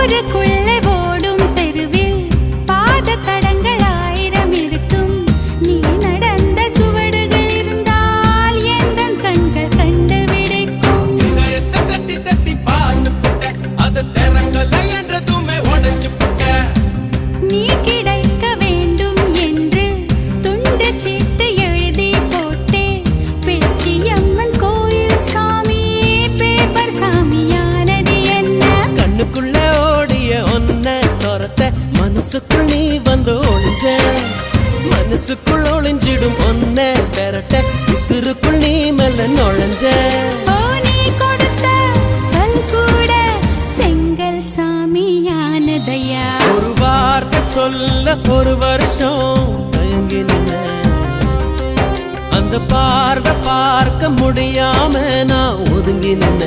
ஊருக்குள்ளே ஓடும் தெருவில் பாத தடங்கள் 1000 இருக்கும். நீ நடந்த சுவடுகள் இருந்தால் எந்தன் கண்கள் கண்டுபிடிக்கும். இதயத்தை தட்டி தட்டி பார்த்துப்புட்ட, அது திறங்கலை என்றதுமே உடைச்சு புட்ட. நீ கிடைக்க வேண்டும் என்று துண்டு சீட்டு எழுதி போட்டேன். பேச்சியம்மன் கோயில் சாமி பேப்பர் சாமியானது என்ன? கண்ணுக்குள்ள ஓடிய ஒன்ன துரத்த மனசுக்குள் நீ வந்து ஒளிஞ்ச. மனசுக்குள் ஒளிஞ்சிடும் ஒன்ன பெறட்ட உசுருக்குள் நீ மெல்ல நுழைஞ்ச. ஓ நீ கொடுத்த கல் கூட செங்கல் சாமியானதையா? ஒரு வார்த்தை சொல்ல ஒரு வருஷம் தயங்கி நின்ன. அந்த பார்வை பார்க்க முடியாம நான் ஒதுங்கி நின்ன.